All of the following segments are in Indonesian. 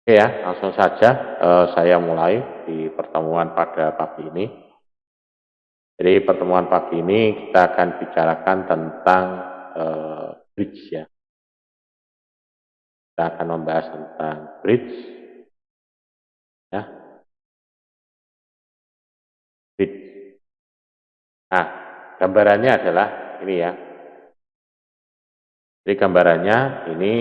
Oke ya, langsung saja saya mulai di pertemuan pada pagi ini. Jadi pertemuan pagi ini kita akan bicarakan tentang bridge ya. Kita akan membahas tentang bridge ya, bridge. Nah, gambarannya adalah ini ya. Jadi gambarannya ini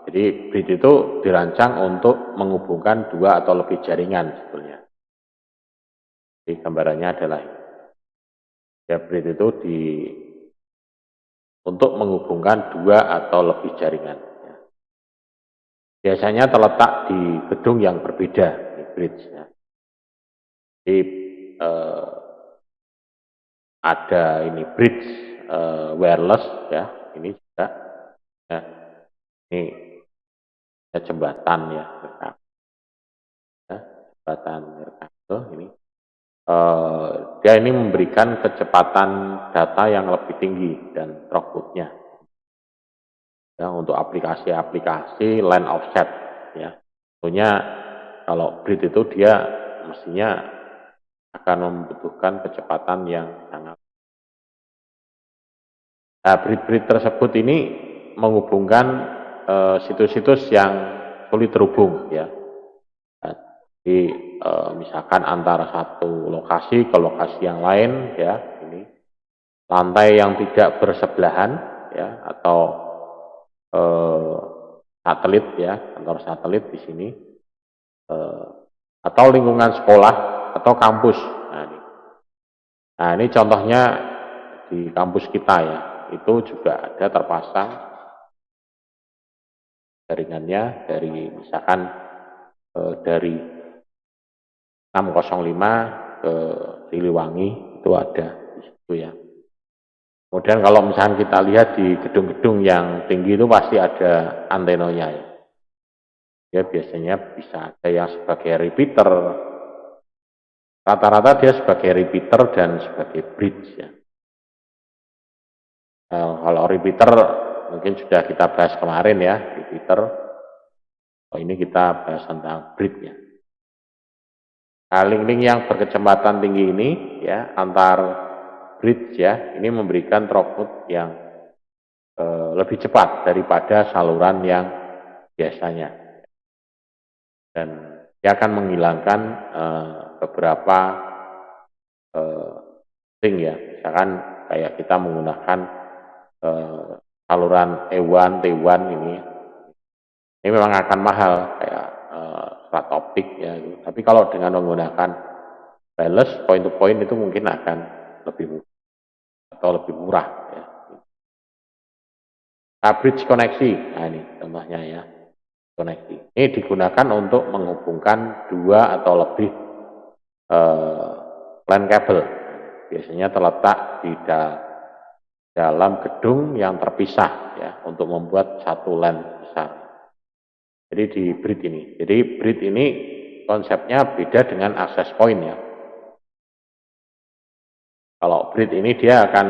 jadi bridge itu dirancang untuk menghubungkan dua atau lebih jaringan sebetulnya. Jadi gambarannya adalah ya bridge itu untuk menghubungkan dua atau lebih jaringan. Biasanya terletak di gedung yang berbeda, di bridge. Ya. Jadi ada ini bridge wireless ya, ini juga. Ya. Ini jembatan ya, jembatan Mercato ini. Dia ini memberikan kecepatan data yang lebih tinggi dan throughputnya. Ya, untuk aplikasi-aplikasi line offset ya. Tentunya kalau bridge itu dia mestinya akan membutuhkan kecepatan yang sangat. Nah, bridge tersebut ini menghubungkan situs-situs yang sulit terhubung ya. Jadi misalkan antara satu lokasi ke lokasi yang lain ya, ini lantai yang tidak bersebelahan ya, atau satelit ya, kantor satelit di sini, atau lingkungan sekolah atau kampus. Nah ini contohnya di kampus kita ya, itu juga ada terpasang jaringannya dari misalkan dari 605 ke Siliwangi itu ada di situ ya. Kemudian kalau misalkan kita lihat di gedung-gedung yang tinggi itu pasti ada antenonya ya. Ya biasanya bisa ada yang sebagai repeater, rata-rata dia sebagai repeater dan sebagai bridge ya. Kalau repeater mungkin sudah kita bahas kemarin ya, repeater. Oh, ini kita bahas tentang bridge ya. Nah, link-link yang berkecepatan tinggi ini ya antar bridge ya, ini memberikan throughput yang lebih cepat daripada saluran yang biasanya. Dan dia akan menghilangkan beberapa link ya, misalkan kayak kita menggunakan saluran E1, T1 ini memang akan mahal kayak flat optik ya. Gitu. Tapi kalau dengan menggunakan wireless point to point itu mungkin akan lebih mudah atau lebih murah ya. Bridge koneksi, nah ini contohnya ya, koneksi. Ini digunakan untuk menghubungkan dua atau lebih LAN kabel. Biasanya terletak di dalam gedung yang terpisah ya, untuk membuat satu LAN besar. Jadi di bridge ini. Jadi bridge ini konsepnya beda dengan access point ya. Kalau bridge ini dia akan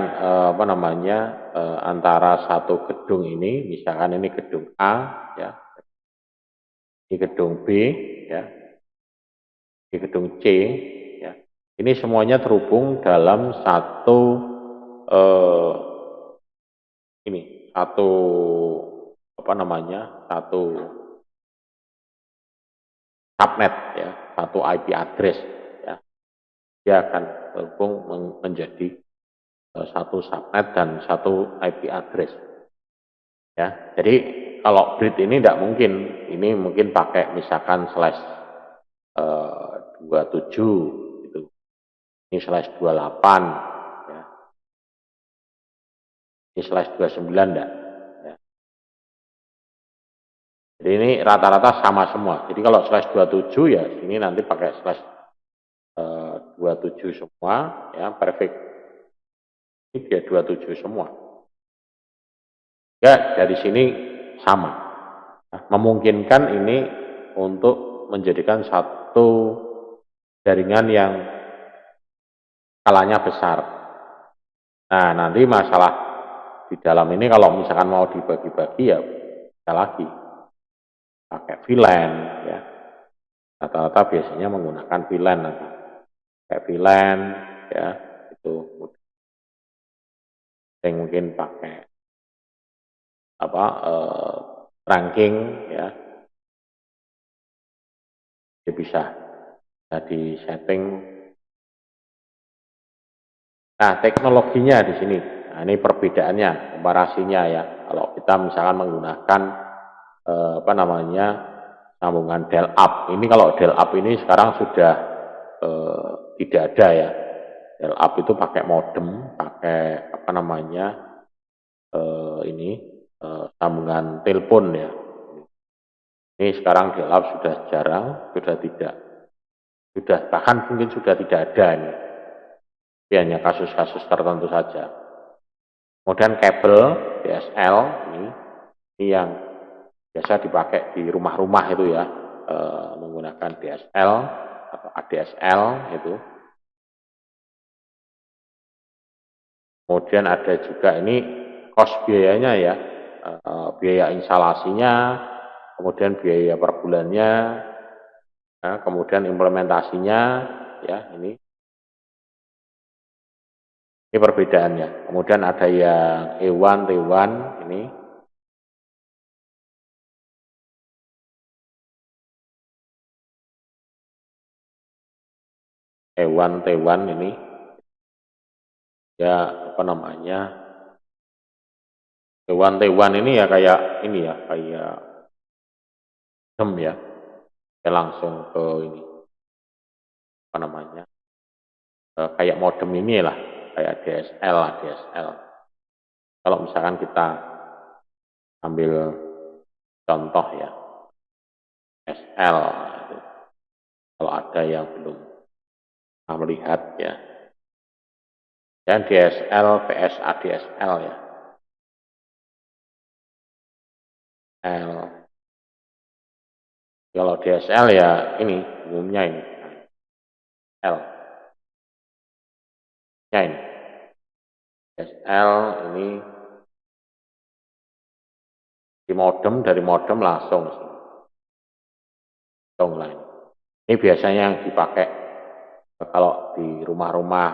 antara satu gedung ini, misalkan ini gedung A ya, ini gedung B ya, ini gedung C ya. Ini semuanya terhubung dalam satu satu subnet ya, satu IP address ya. Dia akan terhubung menjadi satu subnet dan satu IP address ya. Jadi kalau bridge ini tidak mungkin, ini mungkin pakai misalkan slash 27 gitu, ini slash 28 ya, ini slash 29 enggak ya. Jadi ini rata-rata sama semua. Jadi kalau slash 27 ya ini nanti pakai slash 27 semua ya, perfect. Ini dia 27 semua. Ya dari sini sama. Nah, memungkinkan ini untuk menjadikan satu jaringan yang skalanya besar. Nah nanti masalah di dalam ini kalau misalkan mau dibagi-bagi ya bisa lagi. pakai VLAN ya. Rata-rata biasanya menggunakan VLAN nanti. Kayak VLAN ya, itu yang mungkin pakai ranking ya. Dia bisa di setting. Nah, teknologinya di sini. Nah, ini perbedaannya, komparasinya ya. Kalau kita misalkan menggunakan sambungan dial up. Ini kalau dial up ini sekarang sudah tidak ada ya. Dial up itu pakai modem, pakai sambungan telepon ya. Ini sekarang dial up sudah jarang, sudah bahkan mungkin sudah tidak ada ini. Ini hanya kasus-kasus tertentu saja. Kemudian kabel DSL ini yang biasa dipakai di rumah-rumah itu ya, menggunakan DSL atau ADSL itu. Kemudian ada juga ini cost biayanya ya, biaya instalasinya, kemudian biaya per bulannya, ya, kemudian implementasinya ya ini perbedaannya. Kemudian ada yang E1, T1 ini. E1, T1 ini. Ya E1, T1 ini ya kayak ini ya, kayak ya. Saya langsung ke ini. Kayak modem ini lah, kayak DSL. Kalau misalkan kita ambil contoh ya, DSL, itu. Kalau ada yang belum melihat ya, dan DSL vs ADSL ya. Kalau DSL ya ini umumnya ini L. Ya ini DSL ini di modem, dari modem langsung line. Ini biasanya yang dipakai kalau di rumah-rumah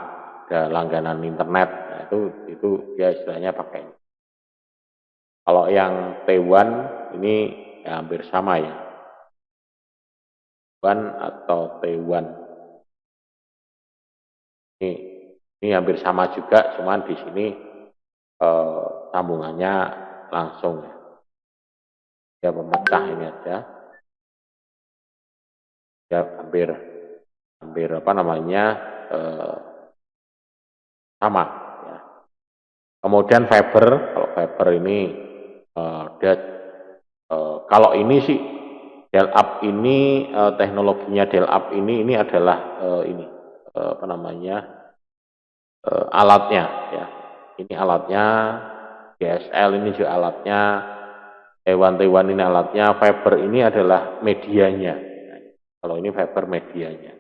ada langganan internet, nah itu dia istilahnya pakai. Kalau yang T1 ini ya hampir sama ya, T1 atau T1 ini hampir sama juga, cuman di sini sambungannya langsung ya, pemecah ini aja ya, hampir sama ya. Kemudian fiber, kalau fiber ini kalau ini sih dial up ini teknologinya dial up ini adalah alatnya ya. Ini alatnya, DSL ini juga alatnya, T1 ini alatnya, fiber ini adalah medianya. Kalau ini fiber medianya.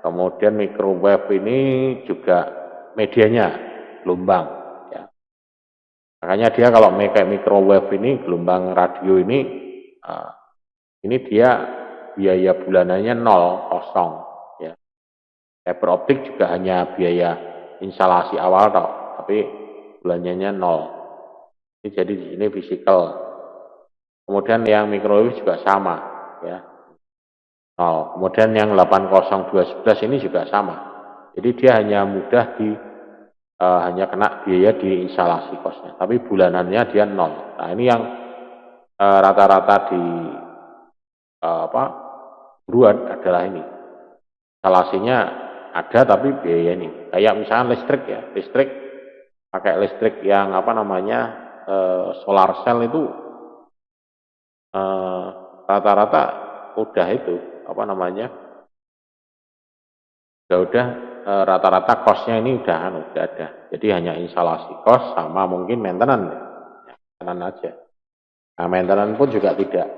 Kemudian microwave ini juga medianya, gelombang. Ya. Makanya dia kalau pakai microwave ini, gelombang radio ini dia biaya bulanannya 0, kosong. Ya. Fiber optik juga hanya biaya instalasi awal tapi bulanannya 0. Jadi di sini fisikal. Kemudian yang microwave juga sama, ya. 0. Kemudian yang 80211 ini juga sama. Jadi dia hanya mudah hanya kena biaya di instalasi kosnya, tapi bulanannya dia 0. Nah, ini yang rata-rata di buruan adalah ini. Instalasinya ada tapi biaya ini. Kayak misalnya listrik ya, pakai listrik yang solar cell itu rata-rata udah itu rata-rata kosnya ini udah ada. Jadi hanya instalasi kos sama mungkin maintenance aja. Nah, maintenance pun juga tidak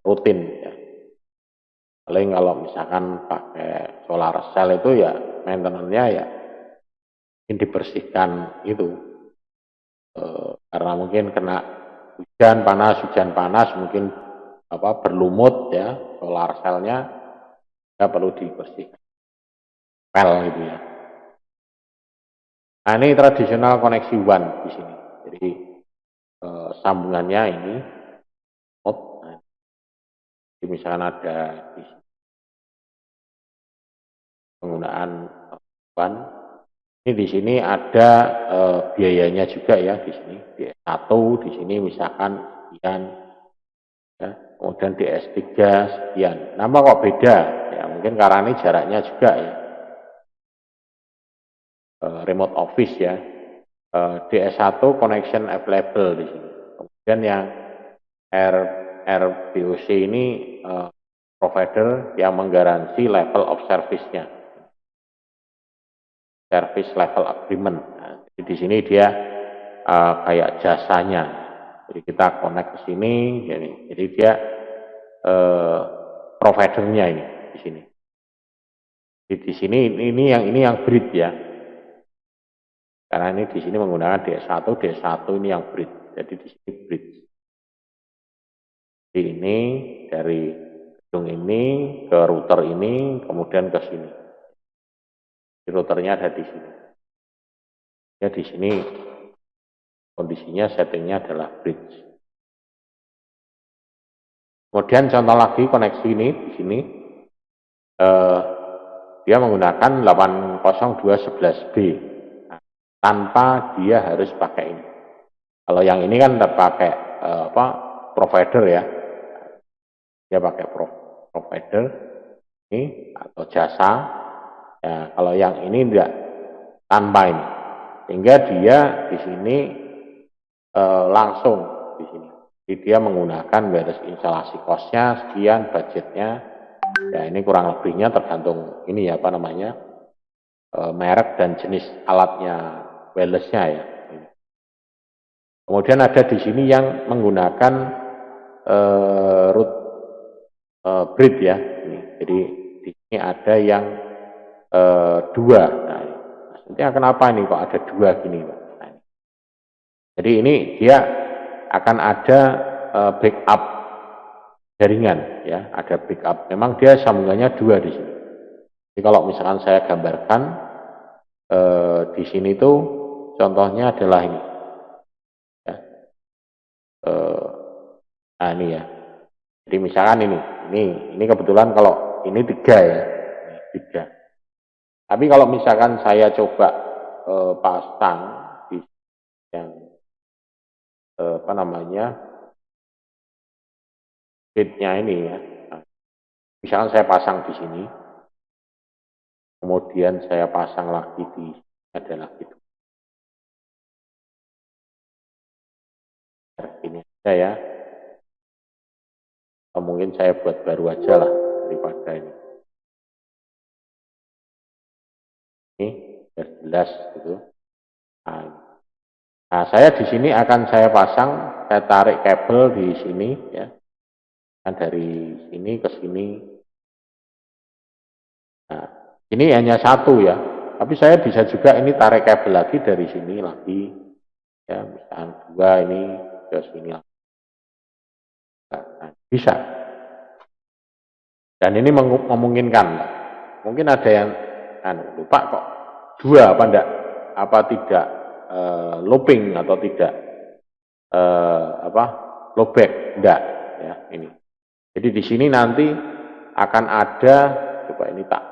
rutin ya. Paling kalau misalkan pakai solar cell itu ya maintenance-nya ya mungkin dibersihkan itu karena mungkin kena hujan panas mungkin berlumut ya, solar cell-nya ya perlu dibersihkan, pel gitu ya. Nah ini tradisional koneksi WAN di sini. Jadi sambungannya ini, nah, misalkan ada di sini penggunaan WAN. Ini di sini ada biayanya juga ya di sini. Di S1 di sini misalkan sekian, ya. Kemudian di S3 sekian. Nama kok beda? Ya mungkin karena ini jaraknya juga ya. Remote office ya. Di S1 connection available di sini. Kemudian yang RBOC ini provider yang menggaransi level of service-nya. Service level agreement. Nah, jadi di sini dia kayak jasanya. Jadi kita connect ke sini, jadi dia providernya ini di sini. Jadi di sini ini yang bridge ya. Karena ini di sini menggunakan DS1 ini yang bridge. Jadi di sini bridge. Jadi ini dari gedung ini ke router ini, kemudian ke sini. Di routernya ada di sini. Ya di sini kondisinya settingnya adalah bridge. Kemudian contoh lagi koneksi ini di sini dia menggunakan 802.11b tanpa dia harus pakai ini. Kalau yang ini kan terpakai provider ya, dia pakai provider ini atau jasa. Ya, kalau yang ini enggak, tanpa ini, sehingga dia di sini langsung di sini. Jadi dia menggunakan beres instalasi kosnya sekian, budgetnya. Ya ini kurang lebihnya tergantung ini ya merek dan jenis alatnya wirelessnya ya. Kemudian ada di sini yang menggunakan root bridge ya. Jadi di sini ada yang dua. Nah, maksudnya kenapa ini kok ada dua gini, Pak? Nah, jadi ini dia akan ada backup jaringan ya, ada backup. Memang dia sambungannya dua di sini. Jadi kalau misalkan saya gambarkan di sini tuh contohnya adalah ini. Ya. Nah ini ya. Jadi misalkan ini kebetulan kalau ini 3 ya, 3. Tapi kalau misalkan saya coba pasang di yang bitnya ini ya. Nah, misalkan saya pasang di sini, kemudian saya pasang lagi di adalah gitu. Ini aja ya. Atau mungkin saya buat baru aja lah daripada ini. Ini biar jelas gitu. Nah, saya di sini akan saya pasang, saya tarik kabel di sini ya. Kan dari sini ke sini. Nah, ini hanya satu ya. Tapi saya bisa juga ini tarik kabel lagi dari sini lagi. Ya, misalkan 2 ini ke sini lagi. Nah, bisa. Dan ini memungkinkan. Mungkin ada yang lupa kok 2 apa enggak? Apa tidak looping atau tidak lowback enggak ya ini. Jadi di sini nanti akan ada, coba ini tak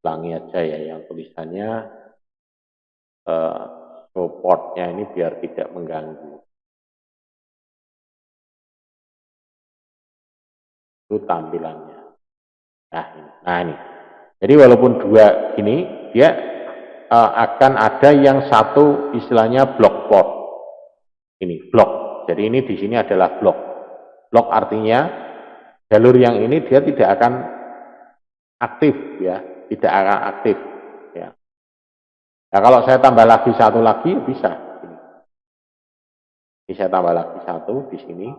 ulangi aja ya yang tulisannya supportnya ini biar tidak mengganggu. Itu tampilannya. Nah ini. Jadi walaupun 2 ini dia akan ada yang satu istilahnya block port. Ini blok. Jadi ini di sini adalah blok. Blok artinya jalur yang ini dia tidak akan aktif ya, tidak akan aktif ya. Nah, kalau saya tambah lagi satu lagi bisa. Ini saya tambah lagi satu di sini.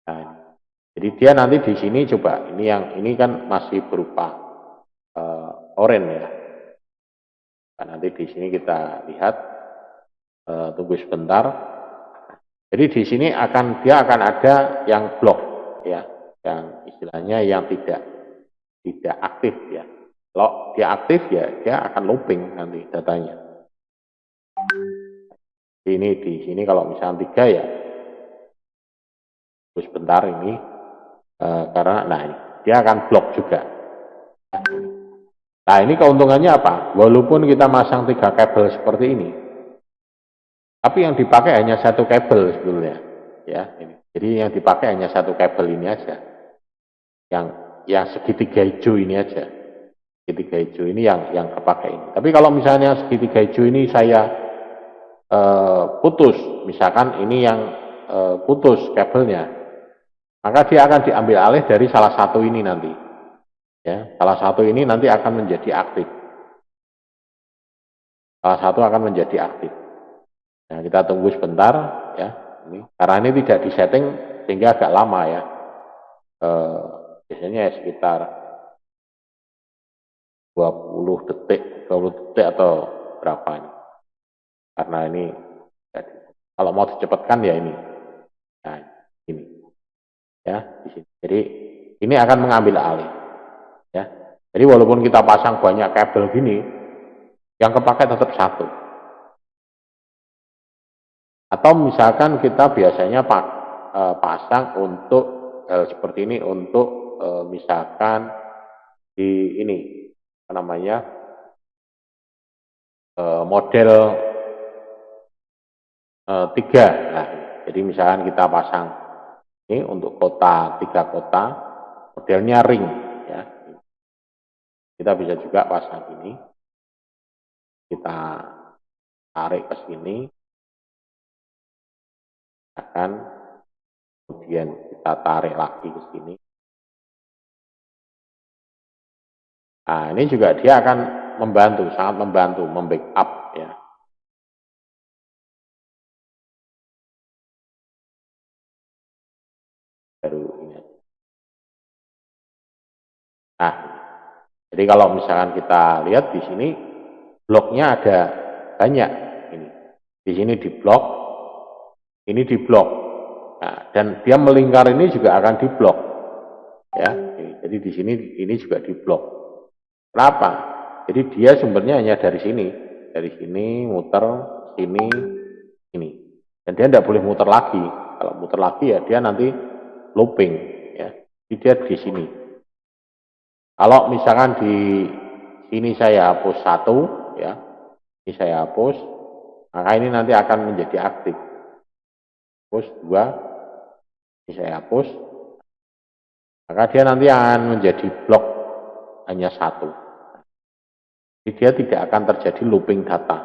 Nah, jadi dia nanti di sini coba ini kan masih berupa oranye ya. Nah, nanti di sini kita lihat tunggu sebentar. Jadi di sini dia akan ada yang blok ya, yang istilahnya yang tidak aktif ya. Kalau dia aktif ya dia akan looping nanti datanya. Di sini kalau misalnya 3 ya, sebentar ini karena nah ini, dia akan blok juga. Nah ini keuntungannya apa? Walaupun kita masang 3 kabel seperti ini, tapi yang dipakai hanya 1 kabel sebetulnya, ya. Ini. Jadi yang dipakai hanya 1 kabel ini aja, yang segitiga hijau ini aja, segitiga hijau ini yang kepakai ini. Tapi kalau misalnya segitiga hijau ini saya putus, misalkan ini yang putus kabelnya, maka dia akan diambil alih dari salah satu ini nanti. Ya, salah satu ini nanti akan menjadi aktif. Salah satu akan menjadi aktif. Nah, kita tunggu sebentar ya. Ini karena ini tidak disetting sehingga agak lama ya. Biasanya ya sekitar 20 detik atau berapa ini. Karena ini kalau mau dicepatkan ya ini. Nah, ini. Ya, di sini. Jadi ini akan mengambil alih. Ya. Jadi walaupun kita pasang banyak kabel gini, yang kepakai tetap satu. Atau misalkan kita biasanya pasang untuk seperti ini untuk misalkan di ini apa namanya model 3. Nah, jadi misalkan kita pasang ini untuk 3 kota modelnya ring ya. Kita bisa juga pasang ini. Kita tarik ke sini. Kemudian kita tarik lagi ke sini. Nah, ini juga dia akan membantu, sangat membantu, membackup ya. Baru ini. Nah, jadi kalau misalkan kita lihat di sini bloknya ada banyak ini. Di sini di blok, ini di blok. Nah, dan dia melingkar ini juga akan di blok. Ya, jadi di sini ini juga di blok. Kenapa? Jadi dia sumbernya hanya dari sini muter sini, ini. Dan dia tidak boleh muter lagi. Kalau muter lagi ya dia nanti looping, ya. Jadi dia di sini. Kalau misalkan di sini saya hapus 1, ya, ini saya hapus, maka ini nanti akan menjadi aktif. Hapus 2, ini saya hapus, maka dia nanti akan menjadi blok hanya 1. Jadi dia tidak akan terjadi looping data.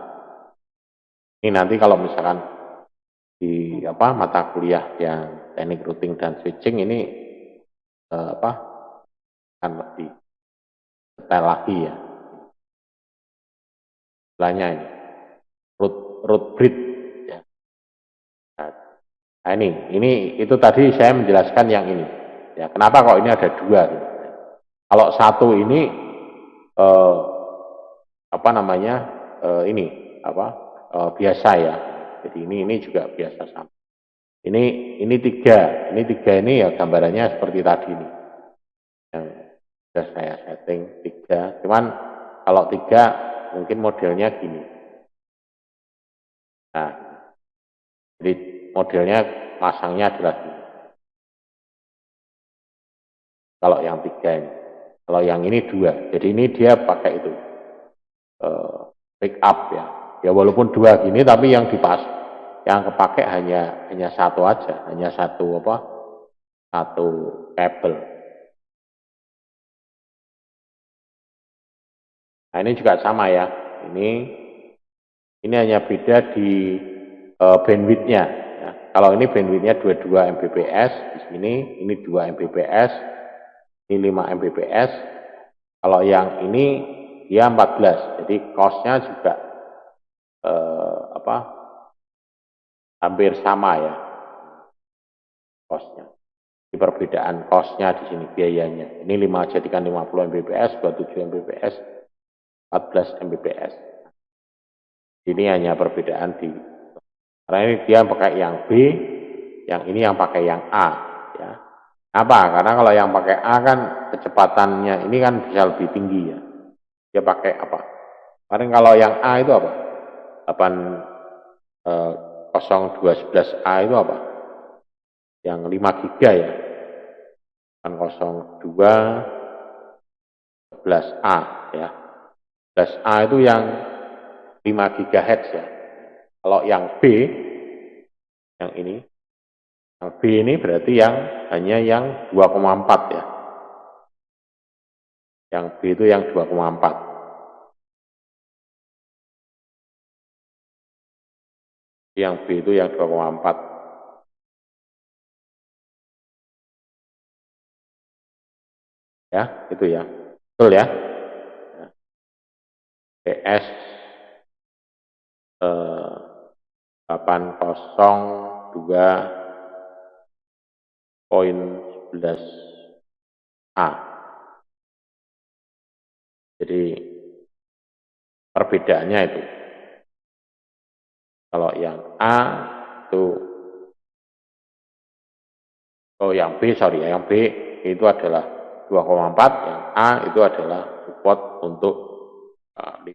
Ini nanti kalau misalkan di mata kuliah yang teknik routing dan switching ini akan lebih detail lagi ya. Istilahnya ini root bridge ya. Nah ini itu tadi saya menjelaskan yang ini. Ya, kenapa kok ini ada 2 gitu. Kalau 1 ini biasa ya. Jadi ini juga biasa sama. Ini 3 ini ya gambarannya seperti tadi ini. Yang sudah saya setting 3. Cuman kalau 3 mungkin modelnya gini. Nah, jadi modelnya pasangnya adalah gini. Kalau yang 3 ini. Kalau yang ini 2. Jadi ini dia pakai itu. Backup ya. Ya walaupun 2 gini tapi yang kepake hanya 1 aja. Hanya satu kabel. Nah ini juga sama ya. Ini hanya beda di bandwidth-nya. Ya. Kalau ini bandwidth-nya 22 Mbps, di sini ini 2 Mbps, ini 5 Mbps. Kalau yang ini dia 14. Jadi cost-nya juga hampir sama ya. Cost-nya. Di perbedaan cost-nya di sini biayanya. Ini 5 jadikan 50 Mbps, 27 Mbps, 14 Mbps. Ini hanya perbedaan karena ini dia pakai yang B, yang ini yang pakai yang A, ya. Apa? Karena kalau yang pakai A kan kecepatannya ini kan bisa lebih tinggi ya. Dia pakai apa? Kemarin kalau yang A itu apa? 80211A itu apa? Yang 5 giga ya. 80211A ya. 11A itu yang 5 GHz ya. Kalau yang B, yang ini, yang B ini berarti yang hanya yang 2,4 ya. Yang B itu yang 2,4. Yang B itu yang 2,4. Ya, itu ya. Betul ya. PS 802.11A. Jadi perbedaannya itu. Kalau yang A itu, yang B, yang B itu adalah 2,4, yang A itu adalah support untuk 5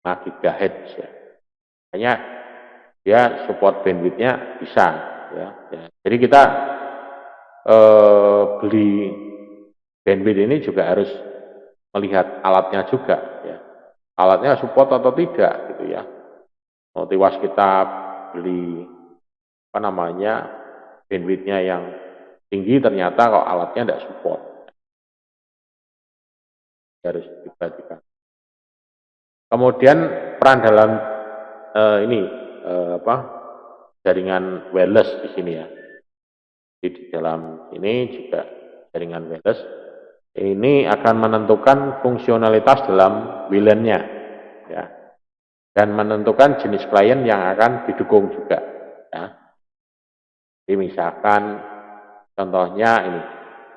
GHz ya. Hanya dia support bandwidth-nya bisa ya. Jadi kita beli bandwidth ini juga harus melihat alatnya juga ya. Alatnya support atau tidak gitu ya. Mau tiwas kita beli bandwidth-nya yang tinggi ternyata kok alatnya tidak support. Harus diperhatikan. Kemudian peran dalam jaringan wireless di sini ya. Di dalam ini juga jaringan wireless ini akan menentukan fungsionalitas dalam WLAN-nya ya. Dan menentukan jenis klien yang akan didukung juga ya. Jadi misalkan contohnya ini.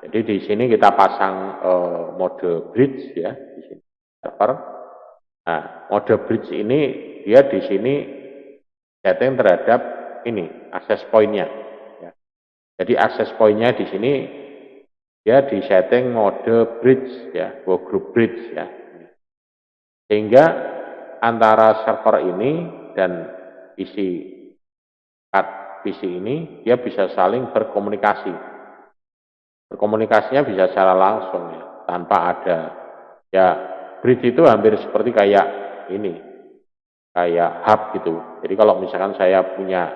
Jadi di sini kita pasang mode bridge ya di sini server. Nah, mode bridge ini dia di sini setting terhadap ini access point-nya. Ya. Jadi access point-nya di sini dia di setting mode bridge ya, workgroup bridge ya. Sehingga antara server ini dan PC ini dia bisa saling berkomunikasi. Berkomunikasinya bisa secara langsung ya, tanpa ada ya, bridge itu hampir seperti kayak ini, kayak hub gitu. Jadi kalau misalkan saya punya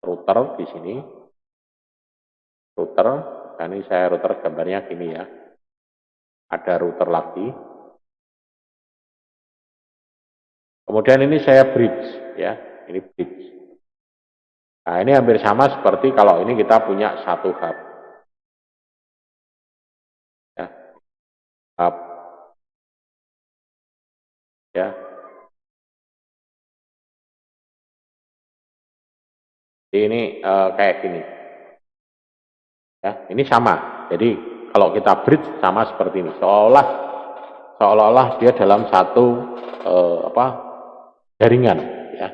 router di sini, router, nah ini saya router gambarnya gini ya, ada router lagi. Kemudian ini saya bridge ya, ini bridge. Nah ini hampir sama seperti kalau ini kita punya satu hub. Ya, hub. Ya. Ini kayak gini. Ya, ini sama. Jadi kalau kita bridge sama seperti ini. Seolah-olah dia dalam satu jaringan ya.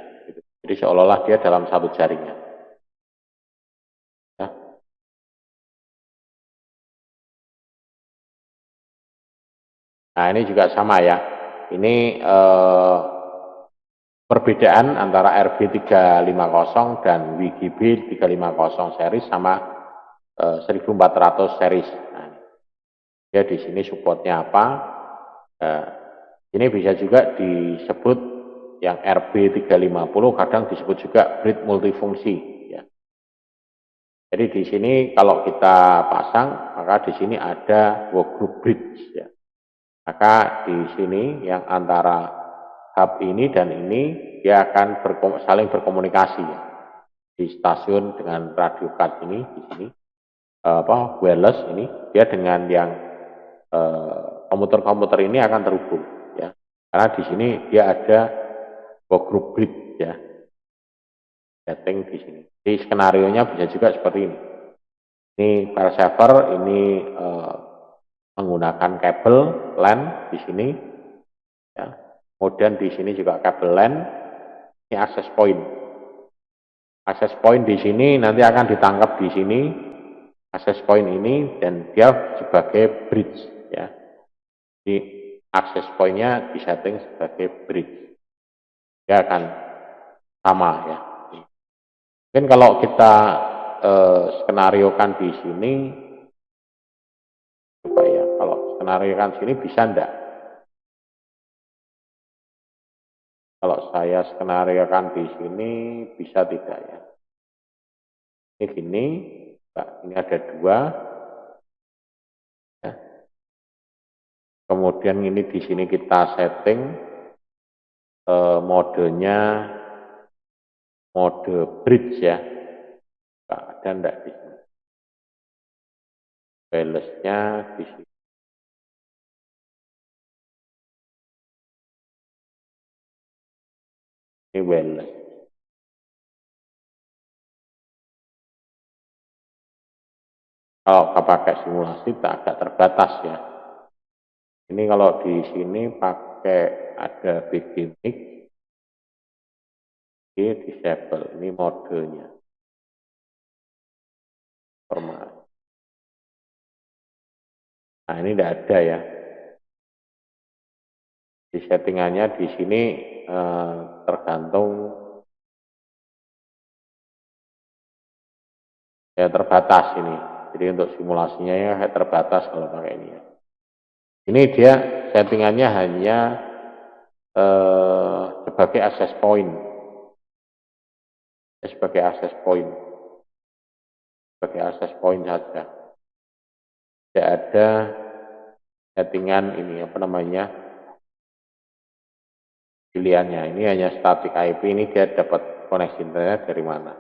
Jadi seolah-olah dia dalam satu jaringan. Ya. Nah, ini juga sama ya. Ini perbedaan antara RB350 dan WGB 350 series sama 1400 series. Nah, dia di sini supportnya apa? Ini bisa juga disebut yang RB350, kadang disebut juga bridge multifungsi. Ya. Jadi di sini kalau kita pasang, maka di sini ada workgroup bridge. Ya. Maka di sini yang antara hub ini dan ini dia akan saling berkomunikasi ya. Di stasiun dengan radio card ini di sini wireless ini dia dengan yang komputer-komputer ini akan terhubung ya. Karena di sini dia ada workgroup bridge ya. Setting di sini. Jadi skenario-nya bisa juga seperti ini. Ini file server ini menggunakan kabel LAN di sini ya. Kemudian di sini juga kabel LAN, ini access point. Access point di sini nanti akan ditangkap di sini, access point ini, dan dia sebagai bridge ya. Jadi access point-nya disetting sebagai bridge. Dia akan sama ya. Mungkin kalau kita skenariokan di sini, coba ya, kalau skenariokan sini bisa enggak? Kalau saya skenariokan di sini bisa tidak ya? Ini gini, ini ada dua. Ya. Kemudian ini di sini kita setting modenya mode bridge ya. Ada enggak di sini? Balance-nya di sini. Ini balance. Kalau pakai simulasi agak terbatas ya. Ini kalau di sini pakai ada beginning, ini disable, ini modenya. Nah ini tidak ada ya. Di settingannya di sini tergantung ya, terbatas ini. Jadi untuk simulasinya ya terbatas kalau pakai ini ya. Ini dia settingannya hanya sebagai access point. Sebagai access point. Sebagai access point saja. Tidak ada settingan ini apa namanya pilihannya. Ini hanya static IP, ini dia dapat koneksi internet dari mana.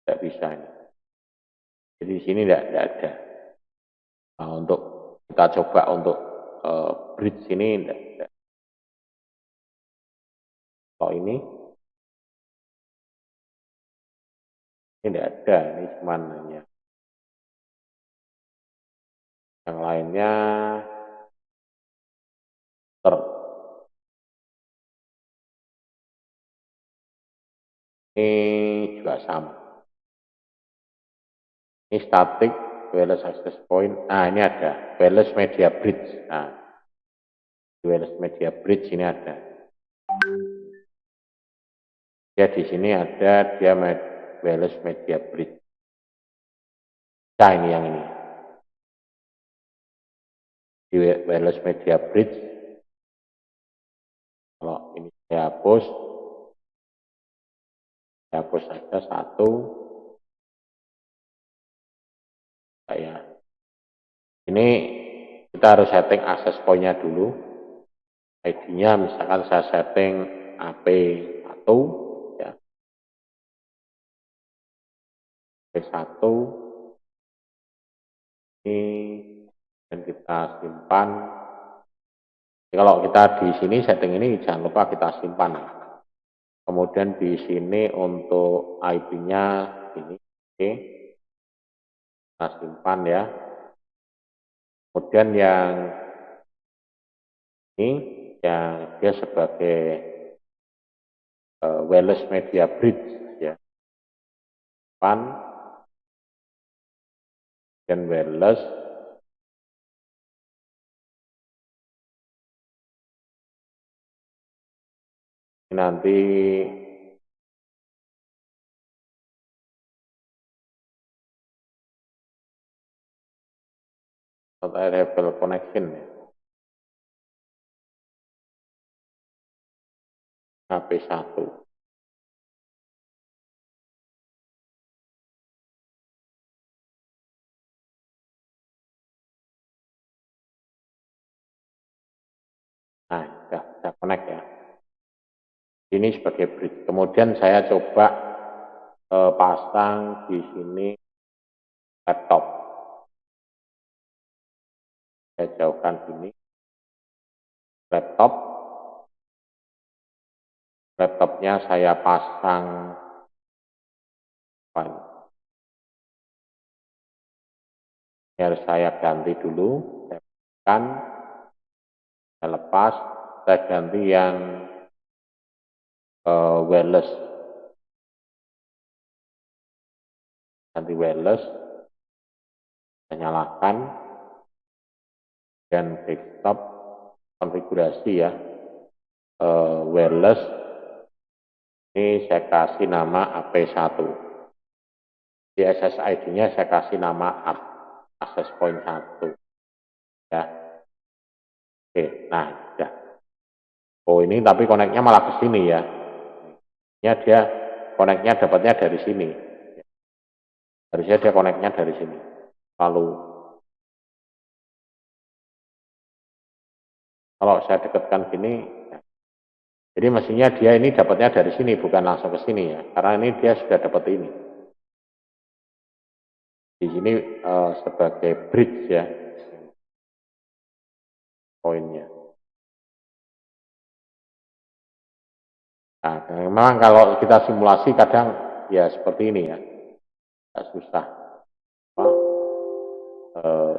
Tidak bisa ini. Jadi di sini tidak ada. Nah, untuk kita coba untuk bridge ini tidak. Kalau ini tidak ada, ini cuma hanya yang lainnya ini juga sama. Ini static wireless access point. Nah ini ada wireless media bridge. Nah wireless media bridge ini ada. Ya di sini ada dia wireless media bridge. Nah ini yang ini. Di wireless media bridge. Kalau ini saya hapus saja satu. Ya. Ini kita harus setting access point-nya dulu. ID-nya misalkan saya setting AP1 ya. AP1 ini dan kita simpan. Jadi kalau kita di sini setting ini jangan lupa kita simpan. Kemudian di sini untuk IP-nya ini, oke, kita simpan ya. Kemudian yang ini yang dia sebagai wireless media bridge ya, simpan dan wireless. Nanti level connection ya. HP1. Nah, sudah connect ya. Ini sebagai bridge. Kemudian saya coba pasang di sini laptop. Saya jauhkan sini. Laptopnya saya pasang biar saya ganti dulu, saya lepas, saya ganti yang wireless, ganti wireless, saya nyalakan, dan desktop konfigurasi ya, wireless, ini saya kasih nama AP1, di SSID-nya saya kasih nama access point 1 ya. Oke, nah ya. Oh ini tapi koneknya malah ke sini ya. Ini dia koneknya dapatnya dari sini. Harusnya dia koneknya dari sini. Lalu kalau saya dekatkan gini, jadi mestinya dia ini dapatnya dari sini, bukan langsung ke sini ya. Karena ini dia sudah dapat ini. Di sini sebagai bridge ya, poinnya. Nah, memang kalau kita simulasi kadang ya seperti ini ya, susah.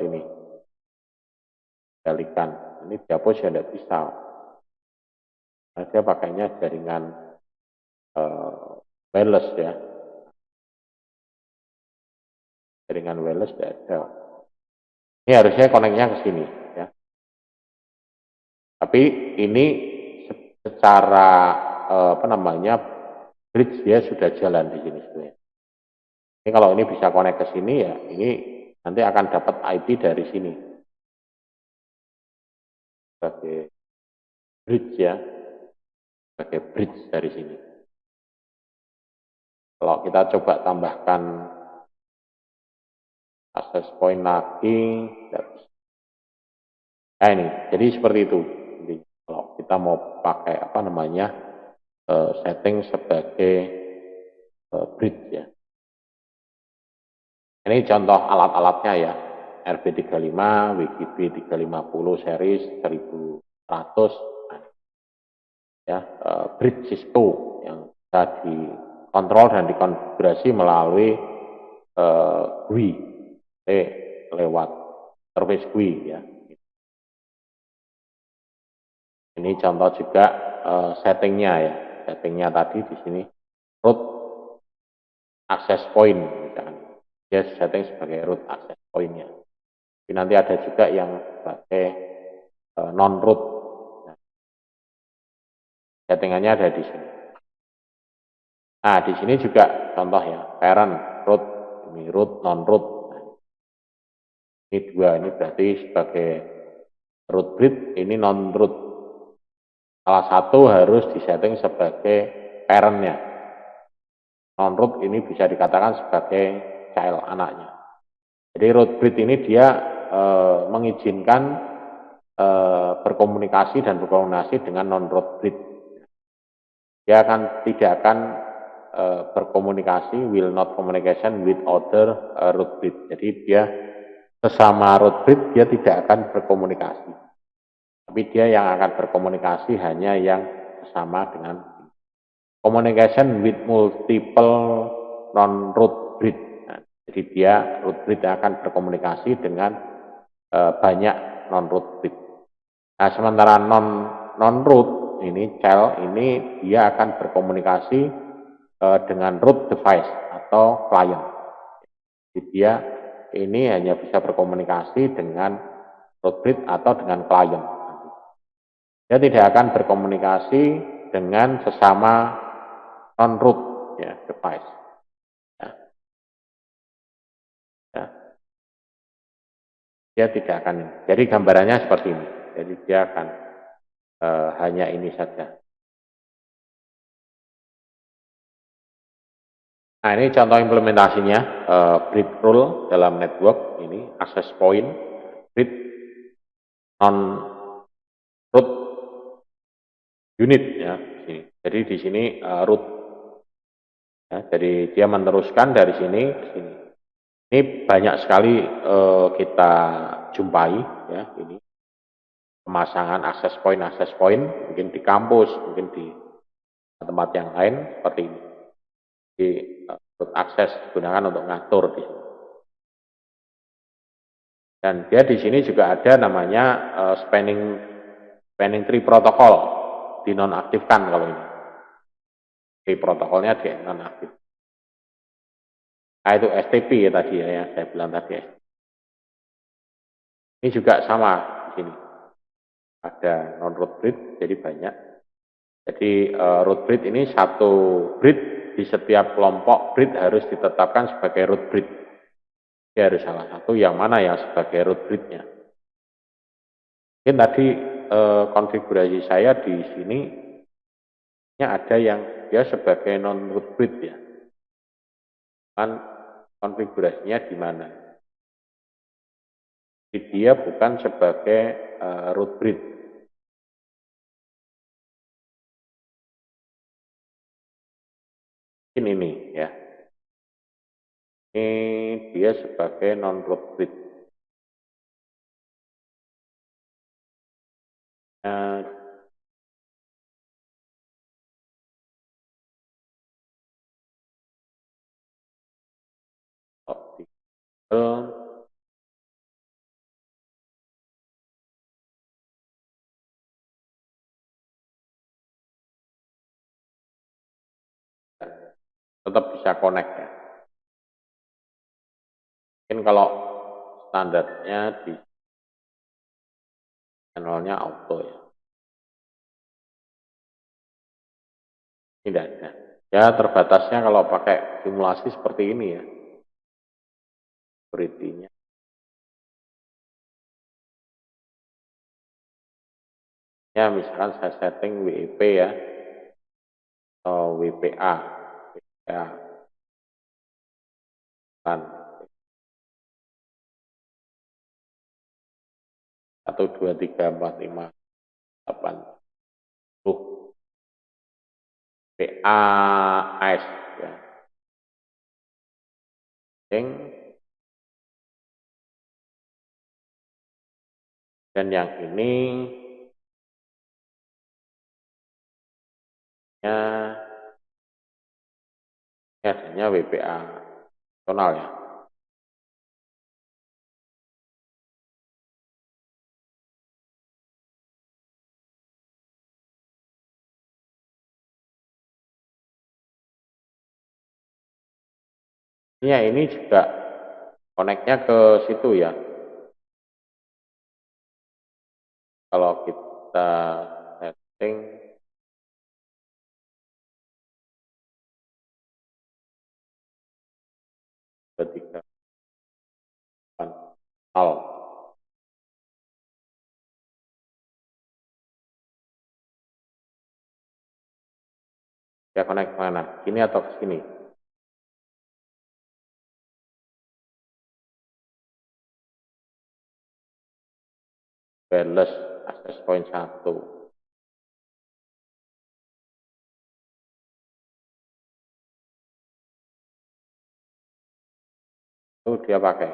Ini kembalikan, ini dihapus ya tidak bisa. Nah, dia pakainya jaringan wireless ya, jaringan wireless tidak ada. Ini harusnya koneknya ke sini ya. Tapi ini secara apa namanya bridge dia sudah jalan di sini sebenarnya. Ini kalau ini bisa konek ke sini ya, ini nanti akan dapat IP dari sini sebagai bridge ya, sebagai bridge dari sini. Kalau kita coba tambahkan access point lagi, nah ini, jadi seperti itu. Jadi, kalau kita mau pakai apa namanya setting sebagai bridge ya. Ini contoh alat-alatnya ya, RB35, WGB 350 series 1100, ya, bridge Cisco yang bisa dikontrol dan dikonfigurasi melalui GUI lewat service GUI ya. Ini contoh juga settingnya ya, settingnya tadi di sini root access point misalkan, dia setting sebagai root access pointnya. Tapi nanti ada juga yang sebagai non root, settingannya ada di sini. Nah di sini juga contoh ya, parent root, ini root non root. Ini dua, ini berarti sebagai root bridge, ini non root. Salah satu harus disetting sebagai parentnya. Non root ini bisa dikatakan sebagai child, anaknya. Jadi root bridge ini dia mengizinkan berkomunikasi dan berkoordinasi dengan non root bridge. Dia tidak akan berkomunikasi, will not communication with other root bridge. Jadi dia sesama root bridge dia tidak akan berkomunikasi. Tapi dia yang akan berkomunikasi hanya yang sama dengan communication with multiple non-root bridge. Nah, jadi dia root bridge akan berkomunikasi dengan banyak non-root bridge. Nah, sementara non-root ini child ini dia akan berkomunikasi dengan root device atau client. Jadi dia ini hanya bisa berkomunikasi dengan root bridge atau dengan client. Dia tidak akan berkomunikasi dengan sesama non-root ya, device. Ya. Ya. Dia tidak akan. Jadi gambarannya seperti ini. Jadi dia akan hanya ini saja. Nah ini contoh implementasinya, bridge rule dalam network ini access point, bridge non-root unit ya. Jadi di sini root. Ya, jadi dia meneruskan dari sini ke sini. Ini banyak sekali kita jumpai ya, ini pemasangan access point, mungkin di kampus, mungkin di tempat yang lain seperti ini. Di root access digunakan untuk ngatur di sini. Dan dia di sini juga ada namanya spanning tree protocol, dinonaktifkan kalau ini. di protokolnya di nonaktif. Nah itu STP ya tadi ya, yang saya bilang tadi. Ini juga sama di sini. Ada non-root breed, jadi banyak. Jadi root breed ini satu breed di setiap kelompok breed harus ditetapkan sebagai root breed. Dia harus salah satu yang mana yang sebagai root breednya. Mungkin tadi konfigurasi saya di sini ada yang dia sebagai non-root breed ya. Kan konfigurasinya di mana? Dia bukan sebagai root breed. Ini ya. Ini dia sebagai non-root breed. Tetap bisa connect ya. Mungkin kalau standarnya di channelnya auto ya. Tidak ada. Ya terbatasnya kalau pakai simulasi seperti ini ya. Security-nya. Ya misalkan saya setting WEP ya. Atau WPA. WPA. Kan. 1, 2, 3, 4, 5, 8, 10. PAS ya. Dan yang ini adanya WPA nasional ya. Ya ini juga connect-nya ke situ ya. Kalau kita setting ketika 0 ya connect mana? Sini atau ke sini? Wireless access point 1. Itu dia pakai.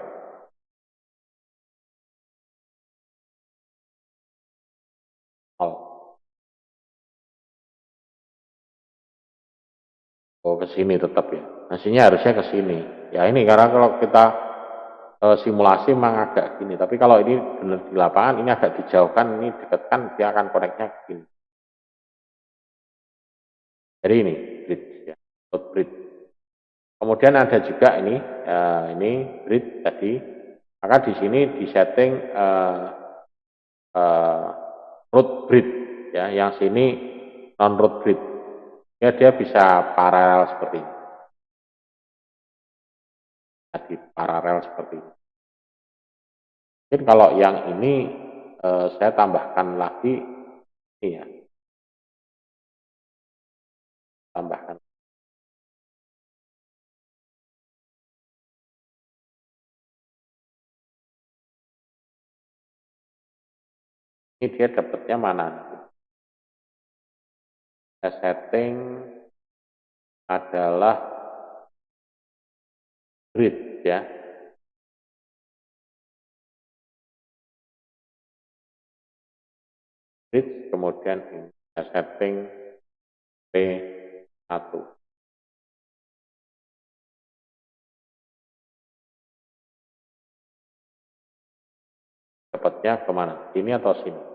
Oh ke sini tetap ya. Hasilnya harusnya ke sini. Ya ini karena kalau kita simulasi memang agak gini. Tapi kalau ini benar di lapangan ini agak dijauhkan, ini dekatkan dia akan connect-nya ke sini. Jadi ini bridge ya, bridge. Kemudian ada juga ini bridge tadi. Maka di sini disetting root bridge ya, yang sini non root bridge. Ya dia bisa paralel seperti ini. Jadi paralel seperti ini. Mungkin kalau yang ini saya tambahkan lagi ini ya. Tambahkan. Ini dia dapatnya mana? Saya setting adalah grid ya. Grid kemudian ini saya setting P1. Dapatnya kemana? Sini atau sini?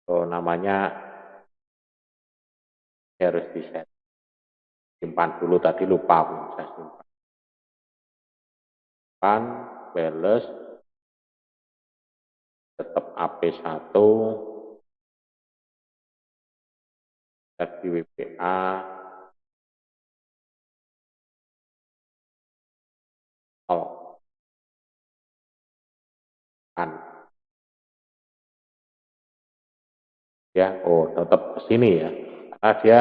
namanya harus diset. Simpan dulu, tadi lupa saya simpan, bales, tetap AP1, cek di WPA, kan ya, tetap ke sini ya, karena dia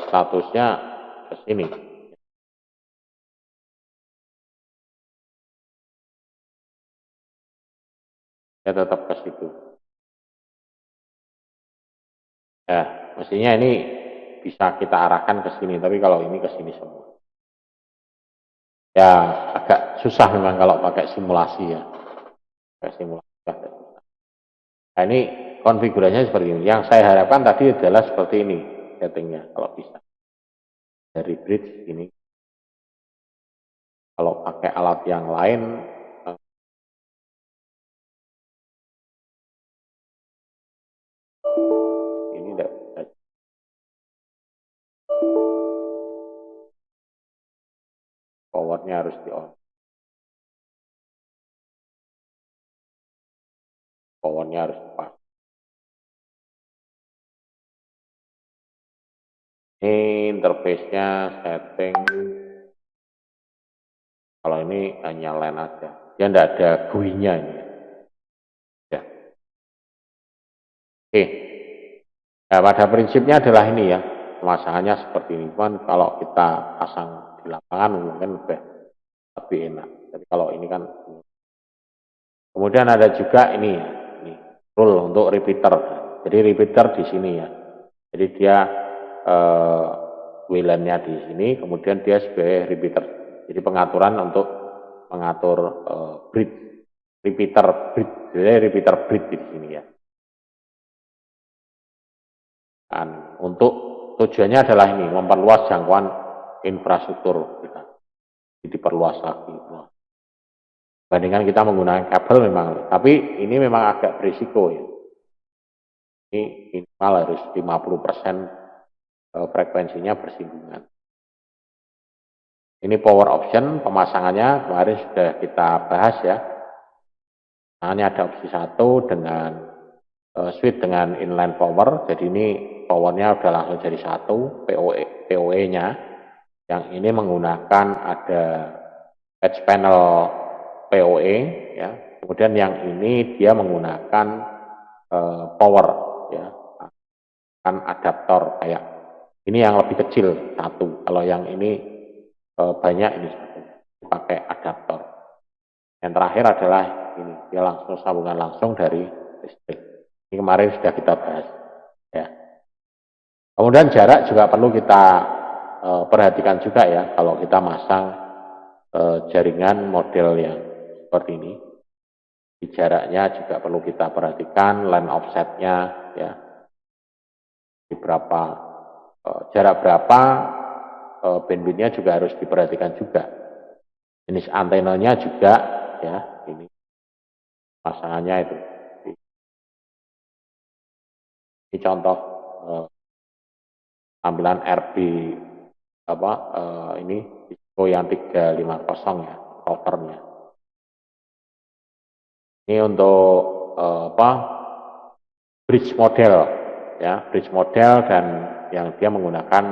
statusnya ke sini. Ya tetap ke situ. Ya, mestinya ini bisa kita arahkan ke sini, tapi kalau ini ke sini semua. Ya, agak susah memang kalau pakai simulasi ya. Pakai simulasi agak susah. Nah, ini konfigurasinya seperti ini. Yang saya harapkan tadi adalah seperti ini settingnya, kalau bisa. Dari bridge ini. Kalau pakai alat yang lain, ini tidak bisa. Powernya harus di on. Powernya harus pas. Ini interface-nya setting. Kalau ini hanya LAN aja. Dia tidak ada GUI-nya ini. Ya. Oke. Nah, pada prinsipnya adalah ini ya. Pemasangannya seperti ini. Cuman kalau kita pasang di lapangan mungkin lebih enak. Tapi kalau ini kan. Kemudian ada juga ini ya. Ini rule untuk repeater. Jadi repeater di sini ya. Jadi dia WLAN-nya di sini, kemudian dia sebagai repeater. Jadi pengaturan untuk mengatur bridge, repeater bridge, jadi repeater bridge di sini ya. Dan untuk tujuannya adalah ini, memperluas jangkauan infrastruktur kita. Jadi diperluas lagi. Bandingkan kita menggunakan kabel memang, tapi ini memang agak berisiko ya. Ini minimal harus 50% frekuensinya bersinggungan. Ini power option, pemasangannya kemarin sudah kita bahas ya. Hanya ada opsi 1 dengan switch dengan inline power, jadi ini powernya udah langsung jadi 1, PoE-nya. Yang ini menggunakan ada patch panel PoE ya. Kemudian yang ini dia menggunakan power ya. Kan adaptor kayak ini yang lebih kecil 1. Kalau yang ini banyak ini 1. Pakai adaptor. Yang terakhir adalah ini, dia langsung sambungan langsung dari listrik. Ini kemarin sudah kita bahas. Ya. Kemudian jarak juga perlu kita perhatikan juga ya, kalau kita masang jaringan model yang seperti ini. Di jaraknya juga perlu kita perhatikan, line offsetnya ya, di berapa jarak berapa, bandwidthnya juga harus diperhatikan juga. Jenis antenanya juga ya, ini pasangannya itu. Ini contoh tampilan RB ini Cisco yang 350 ya, routernya. Ini untuk bridge model ya, bridge model dan yang dia menggunakan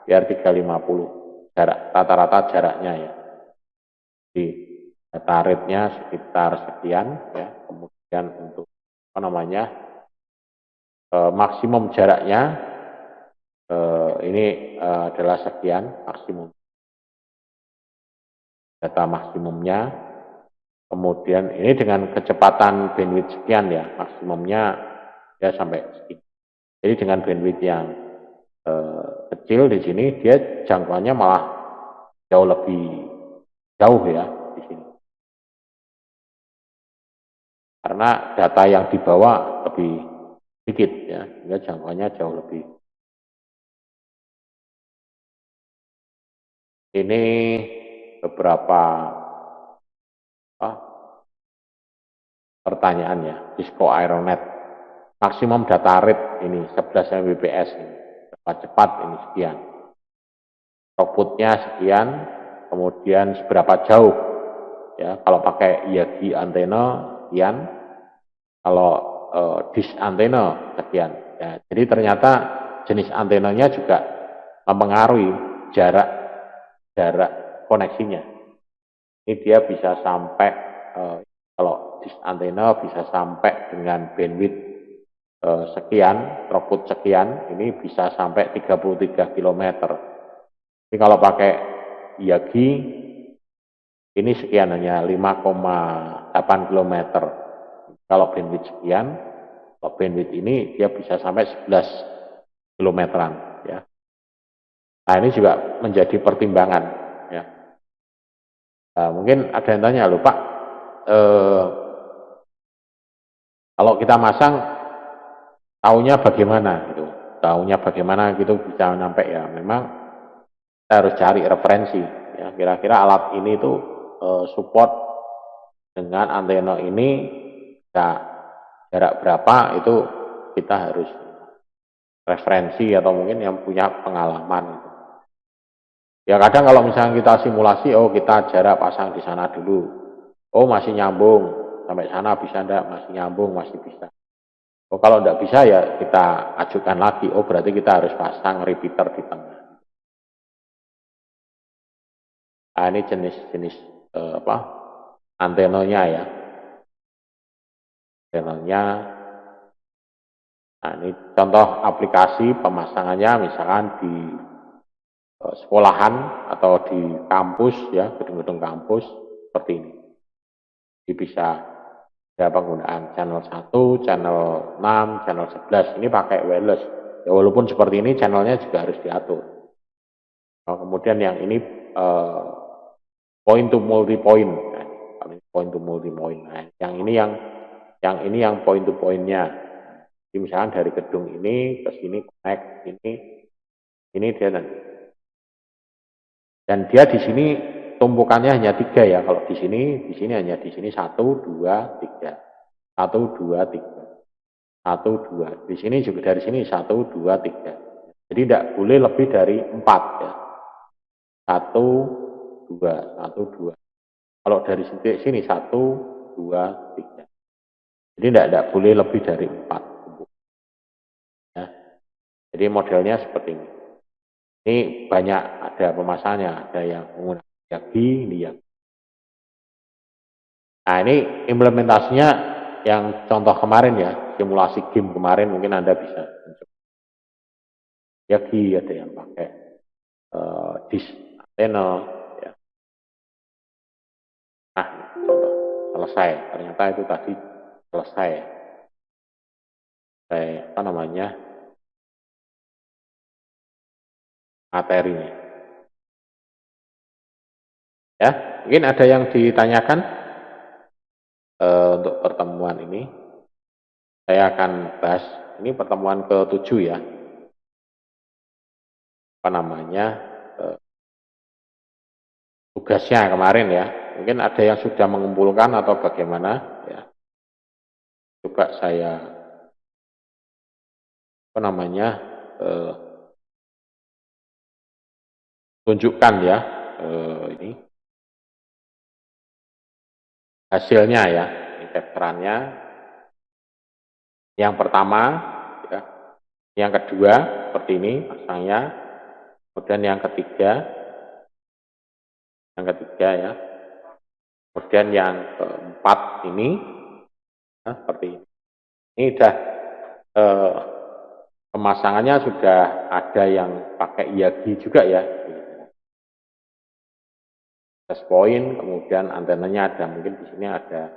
PR350 jarak rata-rata jaraknya ya. Di data rate-nya sekitar sekian ya, kemudian untuk maksimum jaraknya ini adalah sekian maksimum data maksimumnya, kemudian ini dengan kecepatan bandwidth sekian ya, maksimumnya ya sampai sekian. Jadi dengan bandwidth yang kecil di sini dia jangkauannya malah jauh lebih jauh ya di sini, karena data yang dibawa lebih sedikit ya, sehingga jangkauannya jauh lebih. Ini beberapa pertanyaannya Cisco Aeronet maksimum data rate ini 11 Mbps ini, berapa cepat ini sekian, throughputnya sekian, kemudian seberapa jauh ya, kalau pakai Yagi antena sekian, kalau dish antena sekian ya. Jadi ternyata jenis antenanya juga mempengaruhi jarak koneksinya. Ini dia bisa sampai kalau dish antena bisa sampai dengan bandwidth sekian, throughput sekian, ini bisa sampai 33 km. Ini kalau pakai Yagi ini sekian, hanya 5,8 km. Kalau bandwidth sekian, kalau bandwidth ini dia bisa sampai 11 kilometeran ya. Nah, ini juga menjadi pertimbangan ya. Nah, mungkin ada yang tanya, loh Pak, kalau kita masang taunya bagaimana gitu, taunya bagaimana gitu bisa sampai ya. Memang kita harus cari referensi ya, kira-kira alat ini tuh support dengan antena ini bisa jarak berapa, itu kita harus referensi atau mungkin yang punya pengalaman gitu. Ya kadang kalau misalnya kita simulasi, oh kita jarak pasang di sana dulu, oh masih nyambung, sampai sana bisa enggak, masih nyambung, masih bisa. Oh kalau enggak bisa ya kita ajukan lagi, oh berarti kita harus pasang repeater di tengah. Nah, ini jenis-jenis antenanya ya. Antenanya. Nah, ini contoh aplikasi pemasangannya misalkan di sekolahan atau di kampus ya, gedung-gedung kampus seperti ini. Jadi bisa ada penggunaan channel 1, channel 6, channel 11. Ini pakai wireless. Ya walaupun seperti ini channelnya juga harus diatur. Nah, kemudian yang ini point to multi point. Nah, point to multi point. Nah, yang ini yang point to pointnya. Jadi misalnya dari gedung ini ke sini connect ini dia dan dia di sini tumpukannya hanya 3 ya. Kalau di sini hanya di sini 1, 2, 3. 1, 2, 3. 1, 2. Di sini juga dari sini 1, 2, 3. Jadi tidak boleh lebih dari 4 ya. 1, 2, 1, 2. Kalau dari sini 1, 2, 3. Jadi tidak boleh lebih dari 4. Ya. Jadi modelnya seperti ini. Ini banyak ada pemasangannya, ada yang menggunakan Yagi, ini yang. Nah ini implementasinya yang contoh kemarin ya, simulasi game kemarin mungkin Anda bisa mencoba. Yagi ada yang pakai dish antena ya. Nah contoh selesai, ternyata itu tadi selesai. Apa namanya materinya. Ya, mungkin ada yang ditanyakan untuk pertemuan ini. Saya akan bahas ini pertemuan ke-7 ya. Apa namanya tugasnya kemarin ya. Mungkin ada yang sudah mengumpulkan atau bagaimana ya. Coba saya apa namanya tunjukkan ya ini hasilnya ya, ini vektorannya. Yang pertama ya, yang kedua seperti ini pasangnya, kemudian yang ketiga ya, kemudian yang keempat ini nah, seperti ini. Ini sudah pemasangannya sudah ada yang pakai Yagi juga ya. Test point, kemudian antenanya ada, mungkin di sini ada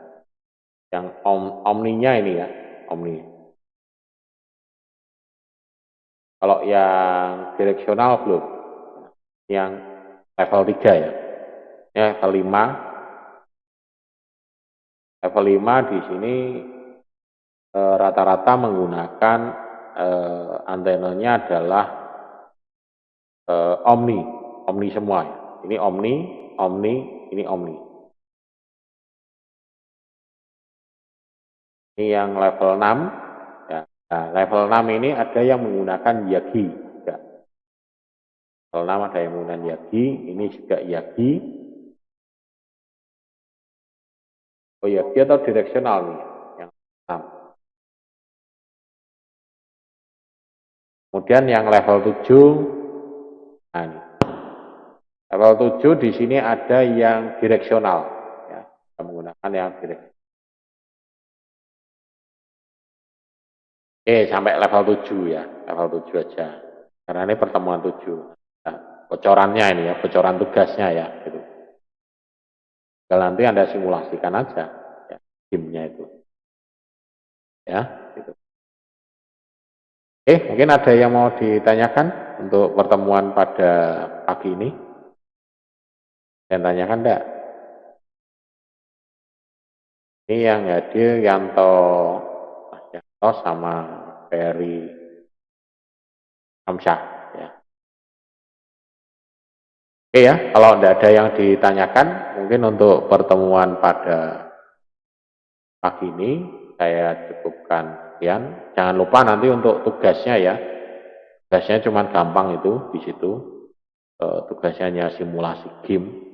yang omninya ini ya, omni. Kalau yang direksional belum, yang level 3 ya. Ini level 5. Level 5 di sini rata-rata menggunakan antenanya adalah omni semua ya. Ini omni, ini omni. Ini yang level 6 ya, Nah, level 6 ini ada yang menggunakan Yagi. Level 6 ada yang menggunakan Yagi, ini juga Yagi. Oh Yagi atau direksional nih, yang 6. Kemudian yang level 7, nah ini. Level 7 di sini ada yang direksional, ya, kita menggunakan yang direksional. Oke, sampai level 7 ya, level 7 aja. Karena ini pertemuan 7. Nah, bocorannya ini ya, bocoran tugasnya ya, gitu. Kalau nanti Anda simulasikan aja, ya, timnya itu. Ya, gitu. Oke, mungkin ada yang mau ditanyakan untuk pertemuan pada pagi ini? Yang tanyakan enggak? Ini yang hadir Yanto, Mas Yanto sama Ferry Hamsyah. Ya. Oke ya, kalau enggak ada yang ditanyakan, mungkin untuk pertemuan pada pagi ini saya cukupkan sekian. Jangan lupa nanti untuk tugasnya ya. Tugasnya cuma gampang itu di situ. Tugasnya hanya simulasi game.